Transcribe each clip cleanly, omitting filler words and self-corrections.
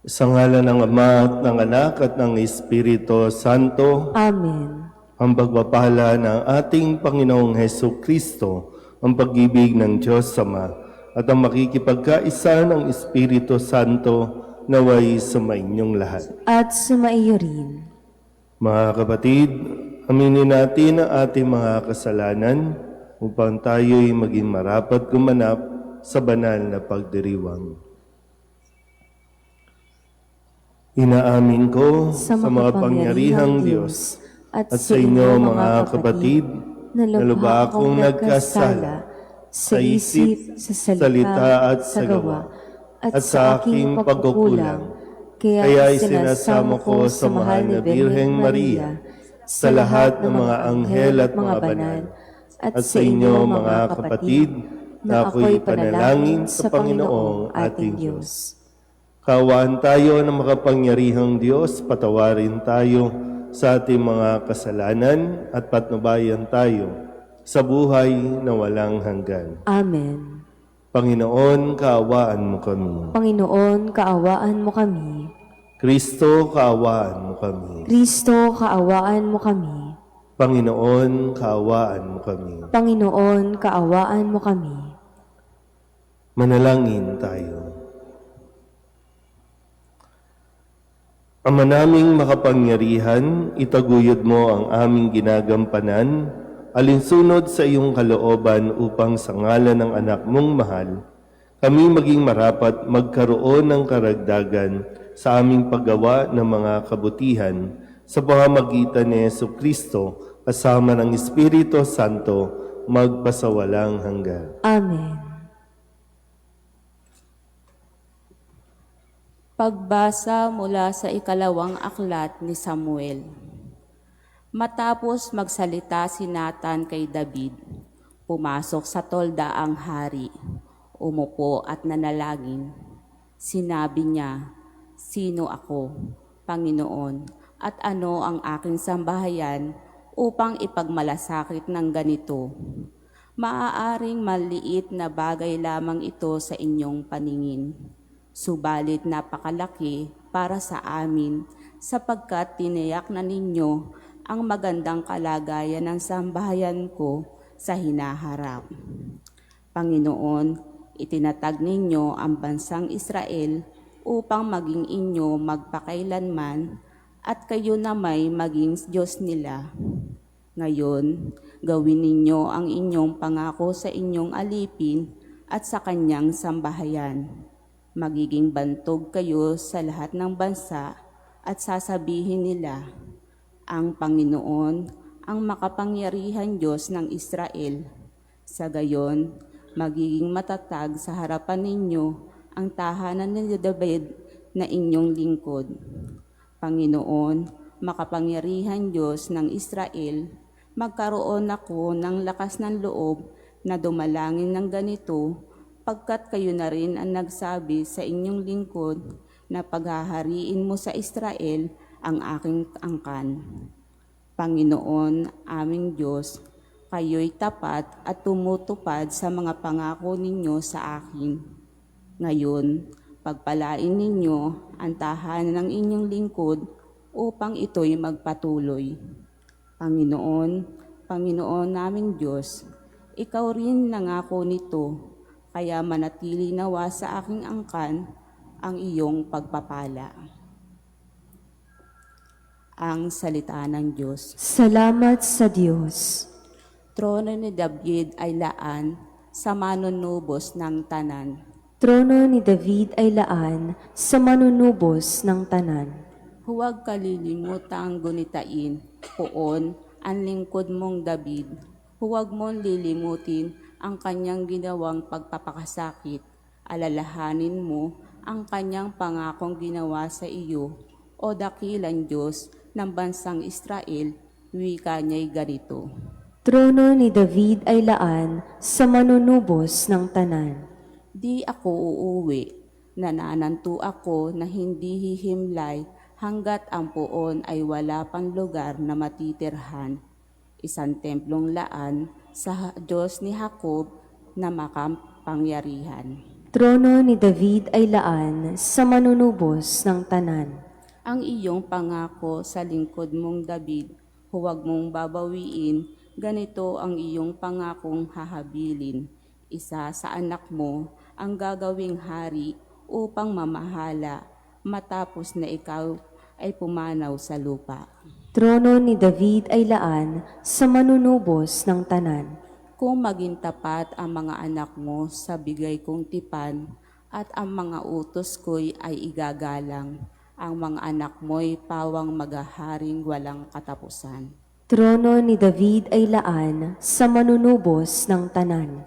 Sa ngalan ng Ama at ng Anak at ng Espiritu Santo, Amen. ang pagpapala ng ating Panginoong Heso Kristo, ang pag-ibig ng Diyos Ama, at ang makikipagkaisa ng Espiritu Santo naway sumainyong lahat. At sumaiyo rin. Mga kapatid, aminin natin ang ating mga kasalanan upang tayo'y maging marapat gumanap sa banal na pagdiriwang. Inaamin ko sa makapangyarihang Diyos at sa inyo mga kapatid na lubha akong nagkasala sa isip, sa salita at sa gawa at sa aking pagkukulang. Kaya isinasamo ko sa mahal na Birheng Maria, sa lahat ng mga anghel at mga banal, at sa inyo mga kapatid na ako'y panalangin sa Panginoong ating Diyos. Kaawaan tayo ng makapangyarihang Diyos, patawarin tayo sa ating mga kasalanan at patnubayan tayo sa buhay na walang hanggan. Amen. Panginoon, kaawaan mo kami. Panginoon, kaawaan mo kami. Kristo, kaawaan mo kami. Kristo, kaawaan mo kami. Panginoon, kaawaan mo kami. Panginoon, kaawaan mo kami. Manalangin tayo. Ama naming makapangyarihan, itaguyod mo ang aming ginagampanan, alinsunod sa iyong kalooban upang sa ngalan ng anak mong mahal, kami maging marapat magkaroon ng karagdagan sa aming paggawa ng mga kabutihan sa pamamagitan ni Jesucristo kasama ng Espiritu Santo magpasawalang hanggan. Amen. Pagbasa mula sa ikalawang aklat ni Samuel. Matapos magsalita si Nathan kay David, pumasok sa tolda ang hari, umupo at nanalangin. Sinabi niya, "Sino ako, Panginoon, at ano ang aking sambahayan upang ipagmalasakit ng ganito? Maaaring maliit na bagay lamang ito sa inyong paningin. Subalit napakalaki para sa amin sapagkat tiniyak na ninyo ang magandang kalagayan ng sambahayan ko sa hinaharap. Panginoon, itinatag ninyo ang bansang Israel upang maging inyo magpakailanman at kayo na may maging Diyos nila. Ngayon, gawin ninyo ang inyong pangako sa inyong alipin at sa kanyang sambahayan. Magiging bantog kayo sa lahat ng bansa at sasabihin nila, ang Panginoon ang makapangyarihan Diyos ng Israel. Sa gayon, magiging matatag sa harapan ninyo ang tahanan ni David na inyong lingkod. Panginoon, makapangyarihan Diyos ng Israel, magkaroon ako ng lakas ng loob na dumalangin ng ganito, pagkat kayo na rin ang nagsabi sa inyong lingkod na paghahariin mo sa Israel ang aking angkan. Panginoon, aming Diyos, kayo'y tapat at tumutupad sa mga pangako ninyo sa akin. Ngayon, pagpalain ninyo ang tahanan ng inyong lingkod upang ito'y magpatuloy. Panginoon, Panginoon naming Diyos, ikaw rin nangako nito, kaya manatili nawa sa aking angkan ang iyong pagpapala. Ang salita ng Diyos. Salamat sa Diyos. Trono ni David ay laan sa manunubos ng tanan. Trono ni David ay laan sa manunubos ng tanan. Huwag kalilimutang gunitain, poon, ang lingkod mong David. Huwag mong lilimutin ang kanyang ginawang pagpapakasakit. Alalahanin mo ang kanyang pangakong ginawa sa iyo, o dakilang Diyos ng bansang Israel, wika niya'y ganito. Trono ni David ay laan sa manunubos ng tanan. Di ako uuwi, nanananto ako na hindi hihimlay hanggat ang puon ay wala pang lugar na matitirhan. Isang templong laan sa Diyos ni Jacob na makapangyarihan. Trono ni David ay laan sa manunubos ng tanan. Ang iyong pangako sa lingkod mong David, huwag mong babawiin, ganito ang iyong pangakong hahabilin. Isa sa anak mo ang gagawing hari upang mamahala, matapos na ikaw ay pumanaw sa lupa. Trono ni David ay laan sa manunubos ng tanan. Kung maging tapat ang mga anak mo sa bigay kong tipan, at ang mga utos ko'y ay igagalang, ang mga anak mo'y pawang magaharing walang katapusan. Trono ni David ay laan sa manunubos ng tanan.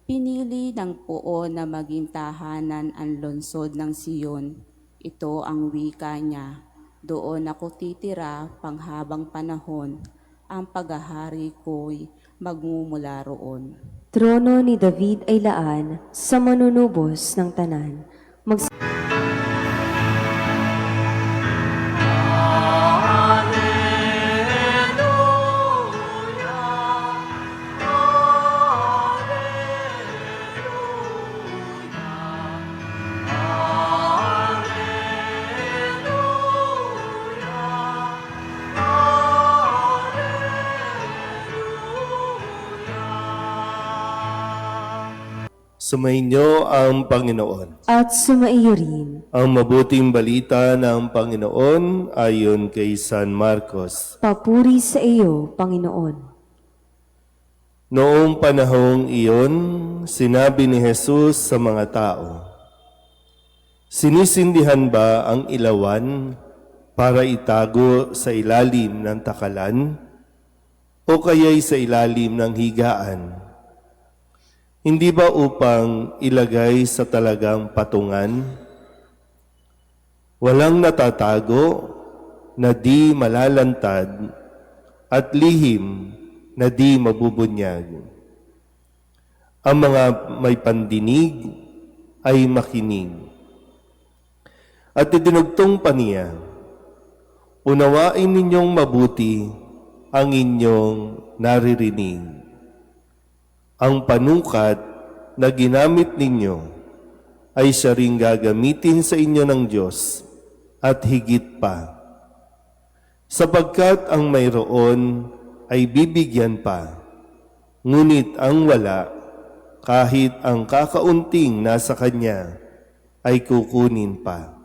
Pinili ng Poon na maging tahanan ang lungsod ng Siyon. Ito ang wika niya. Doon ako titira panghabang panahon. Ang paghahari ko'y magmumula roon. Trono ni David ay laan sa manunubos ng tanan. Sumainyo ang Panginoon. At sumaiyo rin. Ang mabuting balita ng Panginoon ayon kay San Marcos. Papuri sa iyo, Panginoon. Noong panahong iyon, sinabi ni Jesus sa mga tao, "Sinisindihan ba ang ilawan para itago sa ilalim ng takalan o kaya'y sa ilalim ng higaan? Hindi ba upang ilagay sa talagang patungan? Walang natatago na di malalantad at lihim na di mabubunyag. Ang mga may pandinig ay makinig." At idinugtong pa niya, "Unawain ninyong mabuti ang inyong naririnig. Ang panukat na ginamit ninyo ay siya ring gagamitin sa inyo ng Diyos at higit pa. Sapagkat ang mayroon ay bibigyan pa, ngunit ang wala, kahit ang kakaunting nasa kanya, ay kukunin pa."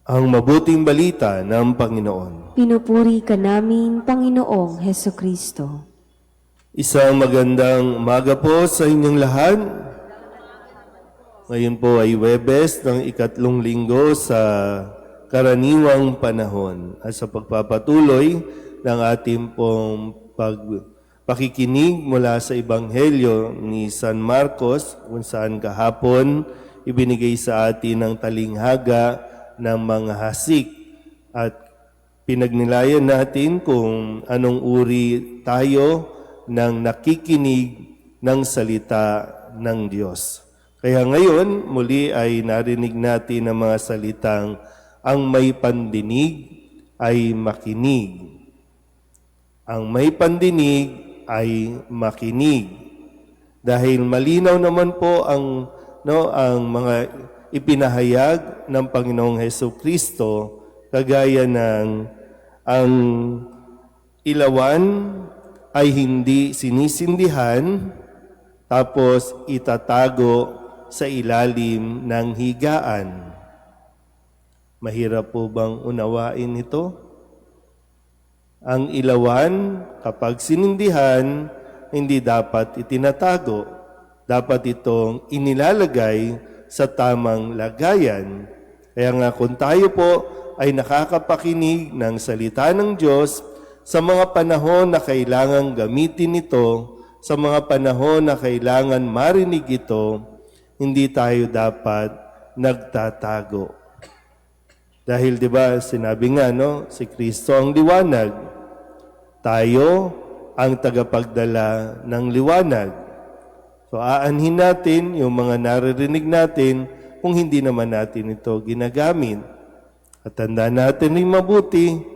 Ang mabuting balita ng Panginoon. Pinupuri ka namin, Panginoong Hesukristo. Isang magandang umaga po sa inyong lahat. Ngayon po ay Huwebes ng ikatlong linggo sa karaniwang panahon at sa pagpapatuloy ng ating pong pakikinig mula sa Ebanghelyo ni San Marcos, kung saan kahapon ibinigay sa atin ang talinghaga ng mga hasik at pinagnilayan natin kung anong uri tayo ng nakikinig ng salita ng Diyos. Kaya ngayon, muli ay narinig natin ang mga salitang, "Ang may pandinig ay makinig." Ang may pandinig ay makinig. Dahil malinaw naman po ang mga ipinahayag ng Panginoong Hesukristo, kagaya ng ang ilawan ay hindi sinisindihan tapos itatago sa ilalim ng higaan. Mahirap po bang unawain ito? Ang ilawan, kapag sinindihan, hindi dapat itinatago. Dapat itong inilalagay sa tamang lagayan. Kaya nga kung tayo po ay nakakapakinig ng salita ng Diyos, sa mga panahon na kailangan gamitin ito, sa mga panahon na kailangan marinig ito, hindi tayo dapat nagtatago. Dahil 'di ba, sinabi nga si Kristo ang liwanag. Tayo ang tagapagdala ng liwanag. So aanhin natin yung mga naririnig natin kung hindi naman natin ito ginagamit. At tandaan natin rin mabuti,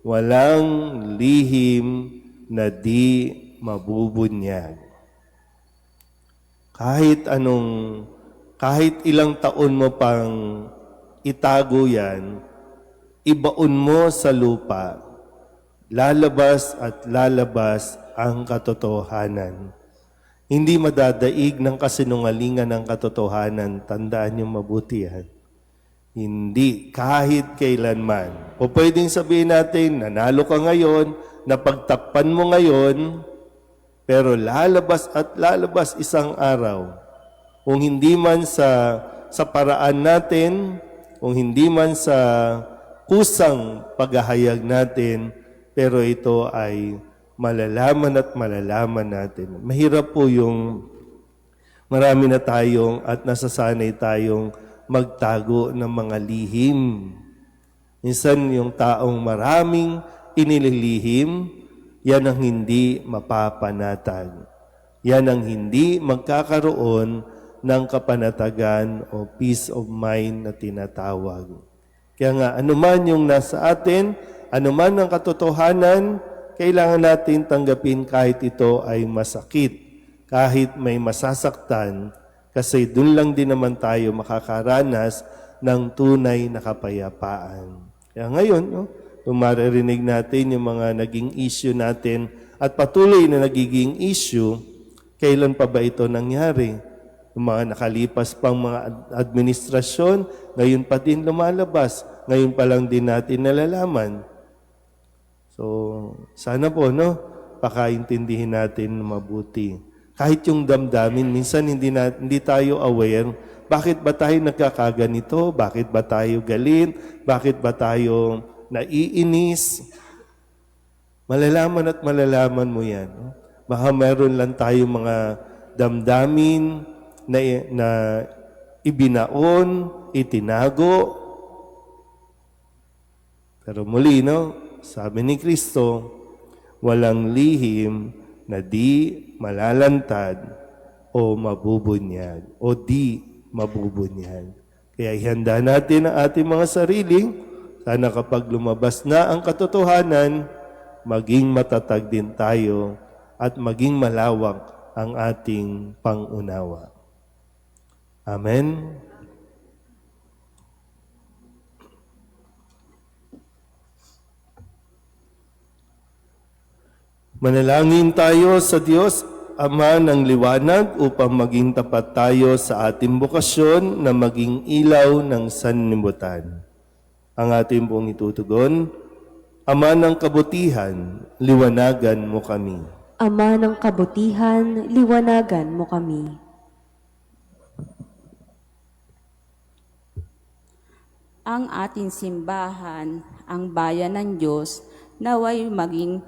walang lihim na di mabubunyag. kahit ilang taon mo pang itago yan, ibaon mo sa lupa, lalabas at lalabas ang katotohanan. Hindi madadaig ng kasinungalingan ng katotohanan. Tandaan niyo mabuti yan. Hindi, kahit kailanman. O pwedeng sabihin natin, nanalo ka ngayon, napagtakpan mo ngayon, pero lalabas at lalabas isang araw. Kung hindi man sa paraan natin, kung hindi man sa kusang paghahayag natin, pero ito ay malalaman at malalaman natin. Mahirap po yung marami na tayong at nasasanay tayong magtago ng mga lihim. Minsan yung taong maraming inililihim, yan ang hindi mapapanatag. Yan ang hindi magkakaroon ng kapanatagan o peace of mind na tinatawag. Kaya nga, anuman yung nasa atin, anuman ang katotohanan, kailangan natin tanggapin kahit ito ay masakit, kahit may masasaktan, kasi dun lang din naman tayo makakaranas ng tunay na kapayapaan. Kaya ngayon, kung maririnig natin yung mga naging issue natin at patuloy na nagiging issue, kailan pa ba ito nangyari? Yung mga nakalipas pang mga administrasyon, ngayon pa din lumalabas, ngayon pa lang din natin nalalaman. So, sana po, pakaintindihin natin mabuti. Kahit yung damdamin, minsan hindi tayo aware, bakit ba tayo nagkakaganito? Bakit ba tayo galit? Bakit ba tayo naiinis? Malalaman at malalaman mo yan. Baka meron lang tayo mga damdamin na ibinaon, itinago. Pero muli, sabi ni Kristo, walang lihim na di malalantad o mabubunyag o di mabubunyag. Kaya ihanda natin ang ating mga sarili. Sana kapag lumabas na ang katotohanan, maging matatag din tayo at maging malawak ang ating pangunawa. Amen. Manalangin tayo sa Diyos, Ama ng liwanag, upang maging tapat tayo sa ating bukasyon na maging ilaw ng sanlibutan. Ang ating pong itutugon, Ama ng kabutihan, liwanagan mo kami. Ama ng kabutihan, liwanagan mo kami. Ang ating simbahan, ang bayan ng Diyos, naway maging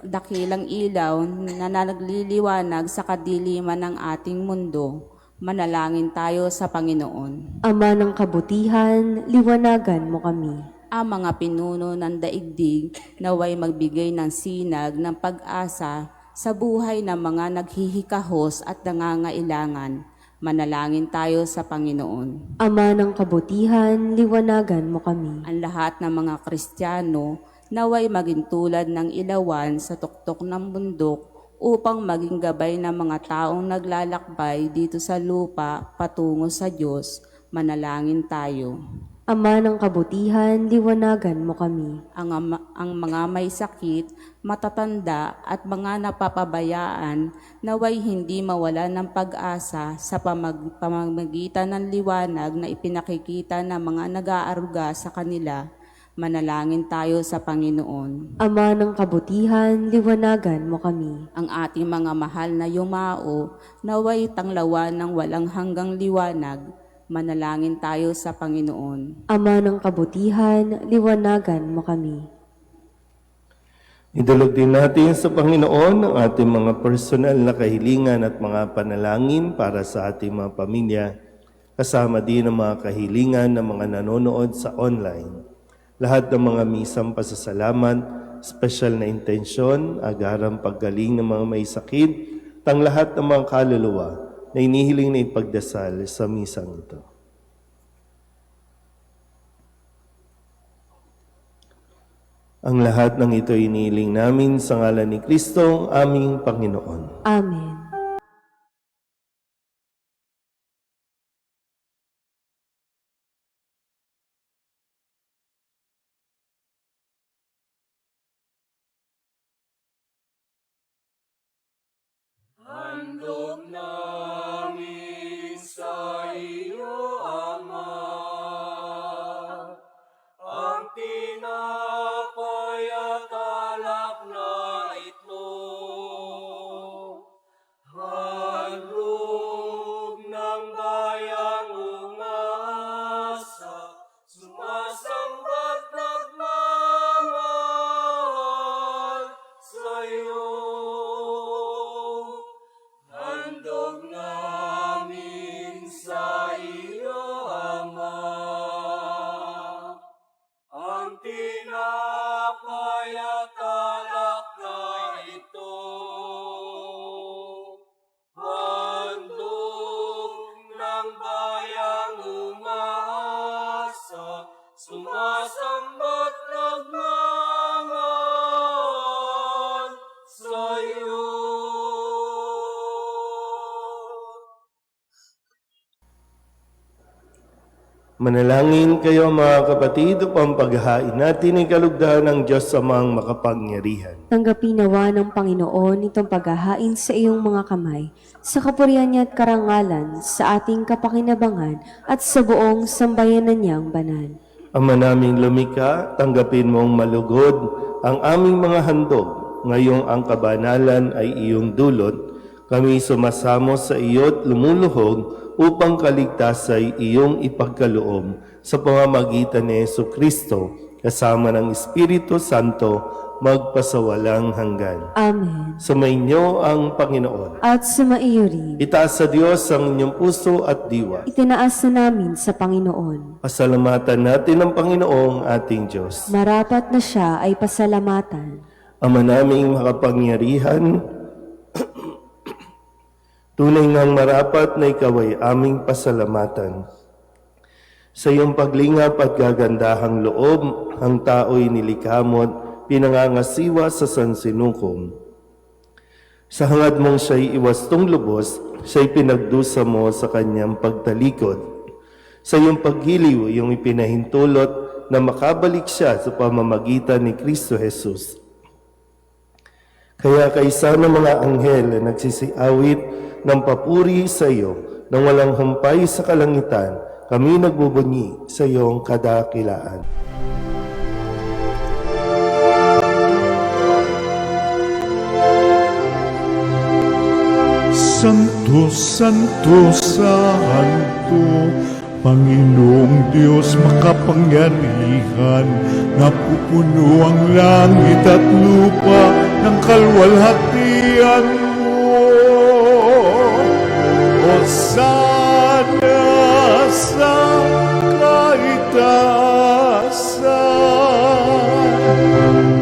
dakilang ilaw na nagliliwanag sa kadiliman ng ating mundo. Manalangin tayo sa Panginoon. Ama ng kabutihan, liwanagan mo kami. Ang mga pinuno ng daigdig naway magbigay ng sinag ng pag-asa sa buhay ng mga naghihikahos at nangangailangan. Manalangin tayo sa Panginoon. Ama ng kabutihan, liwanagan mo kami. Ang lahat ng mga Kristiyano naway maging tulad ng ilawan sa tuktok ng bundok upang maging gabay ng mga taong naglalakbay dito sa lupa patungo sa Diyos. Manalangin tayo. Ama ng kabutihan, liwanagan mo kami. Ang mga may sakit, matatanda at mga napapabayaan naway hindi mawala ng pag-asa sa pamamagitan ng liwanag na ipinakikita ng mga nag-aaruga sa kanila. Manalangin tayo sa Panginoon. Ama ng kabutihan, liwanagan mo kami. Ang ating mga mahal na yumao naway tanglawan ng walang hanggang liwanag. Manalangin tayo sa Panginoon. Ama ng kabutihan, liwanagan mo kami. Idulog din natin sa Panginoon ang ating mga personal na kahilingan at mga panalangin para sa ating mga pamilya, kasama din ang mga kahilingan ng mga nanonood sa online. Lahat ng mga misang pasasalamat, special na intensyon, agarang paggaling ng mga may sakit, tang lahat ng mga kaluluwa na inihiling na ipagdasal sa misang ito. Ang lahat ng ito inihiling namin sa ngalan ni Kristo, aming Panginoon. Amen. Handog namin sa iyo, Ama, ang tinapay at alak na ito. Handog ng bayang umasa, sumasamba't nagmamahal sa iyo. Handog namin sa iyo, Ama, ang tinapay at alak na ito. Handog ng bayang umasa, sumasamba't nagmamahal sa iyo. Manalangin kayo mga kapatid upang paghahain natin ay kalugdahan ng Diyos Amang makapangyarihan. Tanggapin nawa ng Panginoon itong paghahain sa iyong mga kamay, sa kapurihan niya at karangalan, sa ating kapakinabangan at sa buong sambayanan niyang banal. Ama naming lumikha, tanggapin mong malugod ang aming mga handog. Ngayong ang kabanalan ay iyong dulot, kami sumasamo sa iyo't lumuluhog upang kaligtas ay iyong ipagkaloob sa pamamagitan ni Jesucristo kasama ng Espiritu Santo magpasawalang hanggan. Amen. Sumainyo ang Panginoon. At sumaiyo rin. Itaas sa Diyos ang inyong puso at diwa. Itinaas na namin sa Panginoon. Pasalamatan natin ang Panginoong ating Diyos. Marapat na siya ay pasalamatan. Ama naming makapangyarihan, tunay ngang marapat na ikaw ay aming pasalamatan. Sa iyong paglingap at gagandahang loob, ang tao'y nilikha mo at pinangangasiwa sa sansinukom. Sa hangad mong siya'y iwastong lubos, siya'y pinagdusa mo sa kanyang pagtalikod. Sa iyong paghiliw, iyong ipinahintulot na makabalik siya sa pamamagitan ni Kristo Jesus. Kaya kaysa ng mga anghel na nagsisiawit ng papuri sa iyo, nang walang humpay sa kalangitan, kami nagbubunyi sa iyong kadakilaan. Santo, Santo, Santo, Panginoong Diyos makapangyarihan, napupuno ang langit at lupa ng kalwalhatian mo. Hosana sa kaitaasan,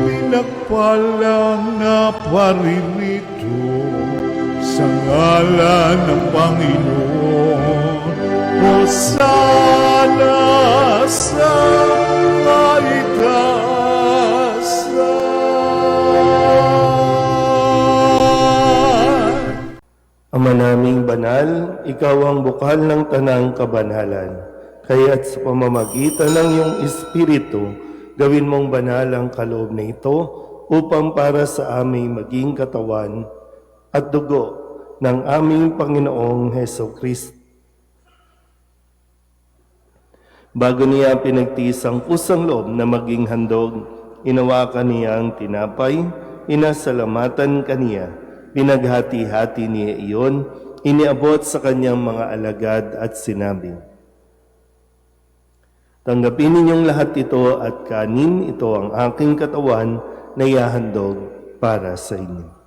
pinagpalang na paririto sa ngalan ng Panginoon. Hosana sa kaitaasan. Ama naming banal, ikaw ang bukal ng tanang kabanalan. Kaya't sa pamamagitan ng iyong Espiritu, gawin mong banal ang kaloob na ito upang para sa aming maging katawan at dugo ng aming Panginoong Hesukristo. Bago niya pinagtiis ang pusang loob na maging handog, inawakan niya ang tinapay, inasalamatan kaniya, pinaghati-hati niya iyon, iniabot sa kanyang mga alagad at sinabi, "Tanggapin ninyong lahat ito at kanin, ito ang aking katawan na ihahandog para sa inyo."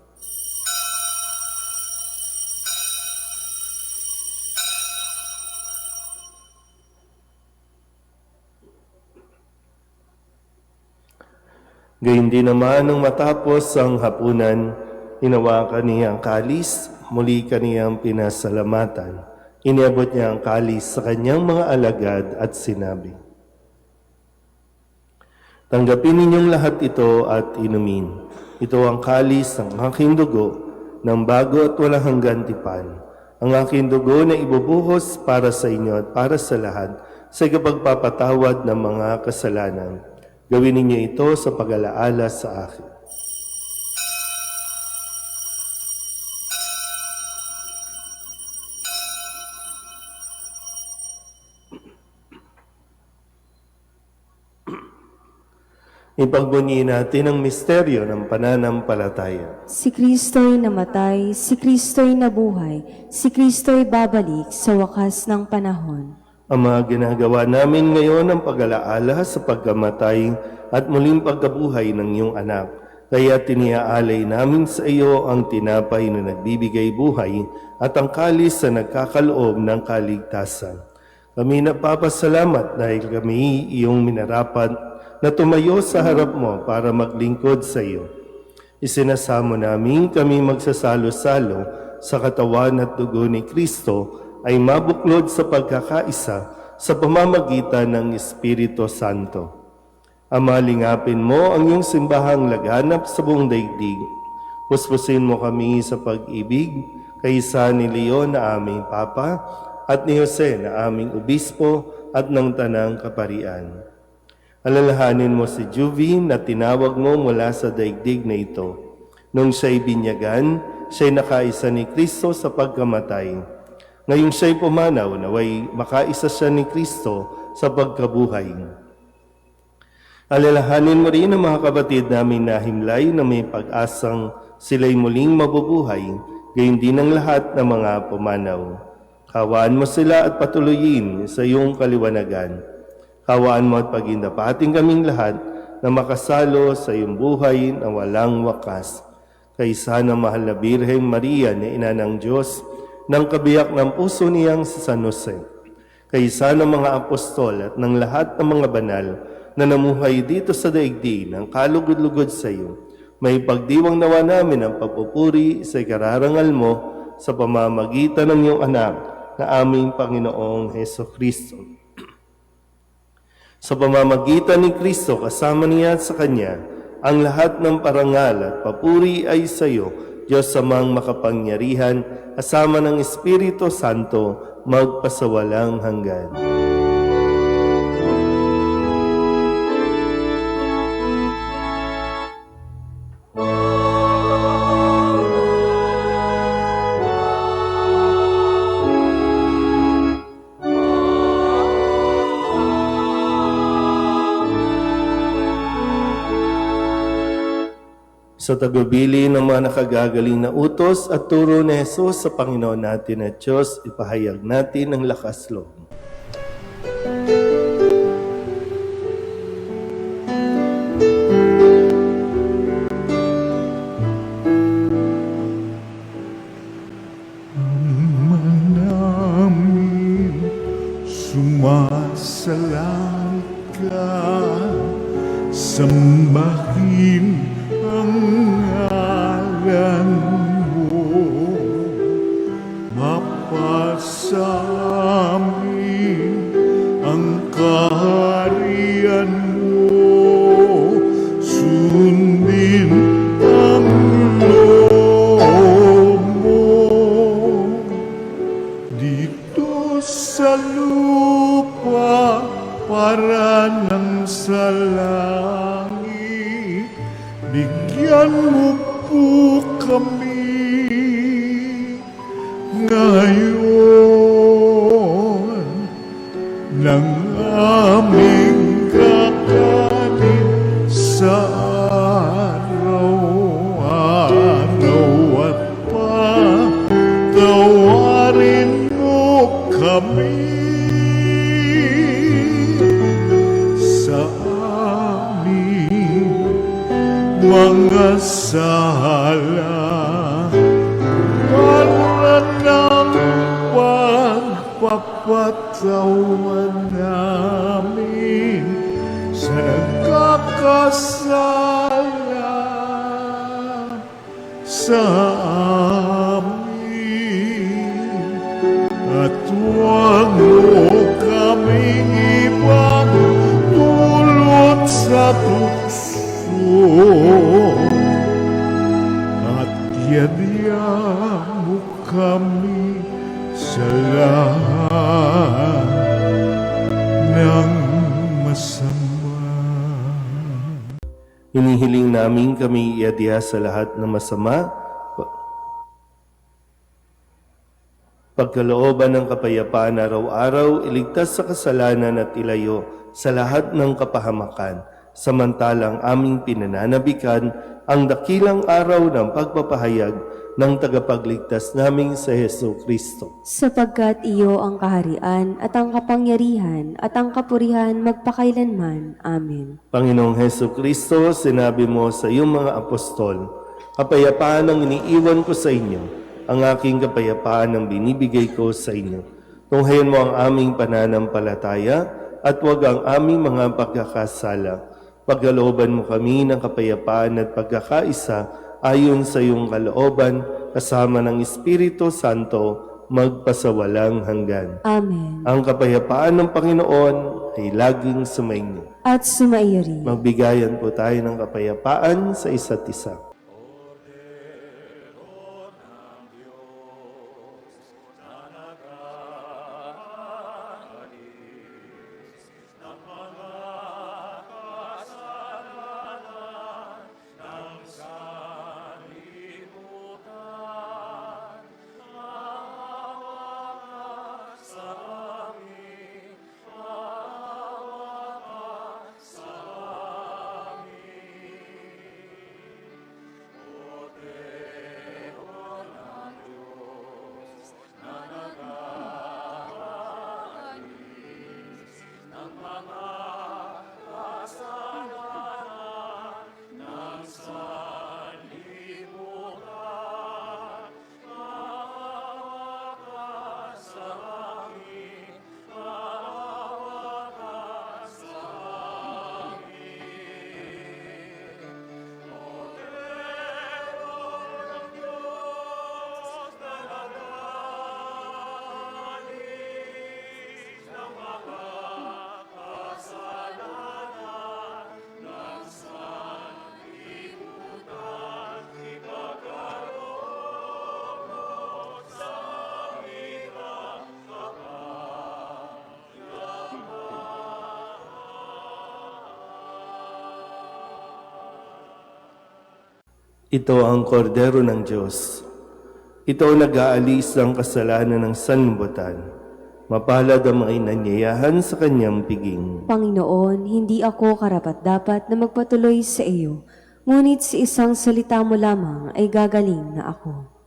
Gayun din naman nung matapos ang hapunan, hinawakan niya ang kalis, muli kaniyang pinasalamatan. Iniabot niya ang kalis sa kanyang mga alagad at sinabi, "Tanggapin ninyong lahat ito at inumin. Ito ang kalis ng aking dugo, ng bago at walang hanggan tipan. Ang aking dugo na ibubuhos para sa inyo at para sa lahat sa ikapagpapatawad ng mga kasalanan. Gawin ninyo ito sa pag-alaala sa akin." Ipagbunyi natin ang misteryo ng pananampalataya. Si Kristo'y namatay, si Kristo'y nabuhay, si Kristo'y babalik sa wakas ng panahon. Ang mga ginagawa namin ngayon ang pag-alaala sa pagkamatay at muling pagkabuhay ng iyong anak. Kaya tiniaalay namin sa iyo ang tinapay na nagbibigay buhay at ang kalis na nagkakaloob ng kaligtasan. Kami napapasalamat dahil kami iyong minarapat na tumayo sa harap mo para maglingkod sa iyo. Isinasamo namin kami magsasalo-salo sa katawan at dugo ni Kristo ay mabuklod sa pagkakaisa sa pamamagitan ng Espiritu Santo. Ama, lingapin mo ang iyong simbahang laganap sa buong daigdig. Puspusin mo kami sa pag-ibig kaysa ni Leon na aming Papa at ni Jose na aming Obispo at ng Tanang Kaparian. Alalahanin mo si Juvie na tinawag mo mula sa daigdig na ito. Nung siya'y binyagan, siya'y nakaisa ni Kristo sa pagkamatay. Ngayong siya'y pumanaw, naway makaisa siya ni Kristo sa pagkabuhay. Alalahanin mo rin ang mga kapatid namin na himlay na may pag-asang sila'y muling mabubuhay, gayon din ang lahat ng mga pumanaw. Kawaan mo sila at patuloyin sa iyong kaliwanagan. Kawaan mo at pagindapating kaming lahat na makasalo sa iyong buhay na walang wakas. Kaysa ng mahal na Birheng Maria na ina ng Diyos, ng kabiyak ng puso niyang si San Jose. Kaysa ng mga apostol at ng lahat ng mga banal na namuhay dito sa daigdig ng kalugod-lugod sa iyo, may pagdiwang nawa namin ang papupuri sa ikararangal mo sa pamamagitan ng iyong anak na aming Panginoong Heso Kristo. Sa pamamagitan ni Kristo kasama niya at sa Kanya, ang lahat ng parangal at papuri ay sa iyo, Diyos Amang makapangyarihan, kasama ng Espiritu Santo, magpasawalang hanggan. Sa tagubilin ng mga nakagagaling na utos at turo ni Jesus sa Panginoon natin at Diyos, ipahayag natin ang lakas loob. Namin sumasalang ka, sambahin ang ngalan mo, mapasamin ang kaharian mo, sundin ang loob mo dito sa lupa para nang sa langit. Bigyan mo po kami ngayon ng aming kakanin sa araw-araw at patawarin mo kami sa aming mga sala para ng pagpapatawan namin sa nagkakasala sa amin, at huwag mo kaming ipagdulot sa tukso, at yadya mo kami sa lahat ng masama. Hinihiling namin kami iadya sa lahat ng masama, pagkalooban ng kapayapaan araw-araw, iligtas sa kasalanan at ilayo sa lahat ng kapahamakan. samantalang aming pinananabikan ang dakilang araw ng pagpapahayag ng tagapagligtas naming sa Hesu Kristo. Sapagkat iyo ang kaharian at ang kapangyarihan at ang kapurihan magpakailanman. Amen. Panginoong Hesu Kristo, sinabi mo sa iyong mga apostol, kapayapaan ang iniiwan ko sa inyo, ang aking kapayapaan ang binibigay ko sa inyo. Tunghayan mo ang aming pananampalataya at huwag ang aming mga pagkakasala. Pagkalooban mo kami ng kapayapaan at pagkakaisa ayon sa iyong kalooban, kasama ng Espiritu Santo, magpasawalang hanggan. Amen. Ang kapayapaan ng Panginoon ay laging sumainyo. At sumaiyo rin. Magbigayan po tayo ng kapayapaan sa isa't isa. Ito ang kordero ng Diyos. Ito ang nag-aalis ng kasalanan ng sanlibutan. Mapalad ang mga inanyayahan sa kanyang piging. Panginoon, hindi ako karapat-dapat na magpatuloy sa iyo, ngunit sa isang salita mo lamang ay gagaling na ako.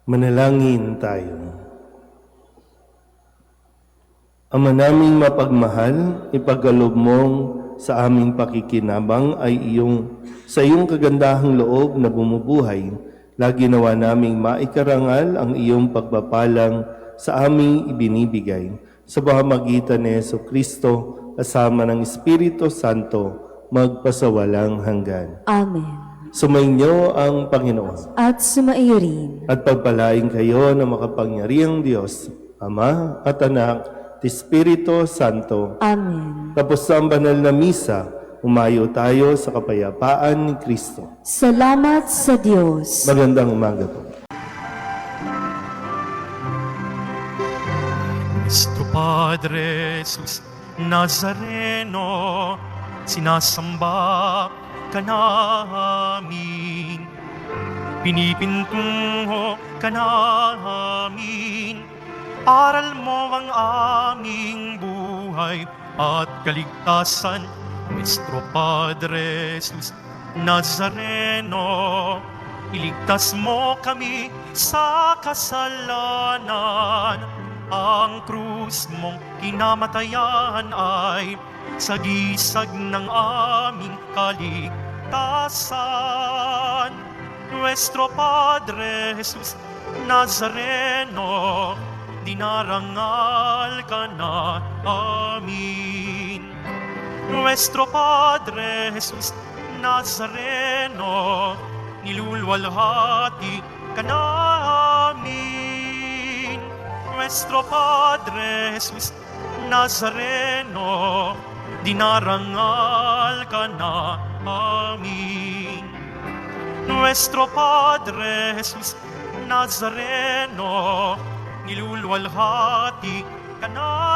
Manalangin tayo. Ama naming mapagmahal, ipagkaloob mong sa aming pakikinabang ay sa iyong kagandahang loob na bumubuhay. Lagi nawa naming maikarangal ang iyong pagpapalang sa aming ibinibigay. Sa pamamagitan ni Jesucristo, kasama ng Espiritu Santo, magpasawalang hanggan. Amen. Sumainyo ang Panginoon. At sumaiyo rin. At pagpalain kayo ng makapangyarihang Diyos, Ama at Anak, at Espiritu Santo. Amen. Tapos sa banal na misa, umayo tayo sa kapayapaan ni Kristo. Salamat sa Diyos. Magandang umaga po. Nuestro Padre Jesus Nazareno, sinasamba ka namin, pinipintungo ka namin, aral mo ang aming buhay at kaligtasan. Nuestro Padre Jesus Nazareno, iligtas mo kami sa kasalanan. Ang krus mong kinamatayan ay sagisag ng aming kaligtasan. Nuestro Padre Jesus Nazareno, dinarangal ka na amin. Nuestro Padre Jesus Nazareno, nilulwalhati ka namin. Nuestro Padre Jesus Nazareno, dinarangal ka na amin. Nuestro Padre Jesus Nazareno, nilulwalhati ka namin.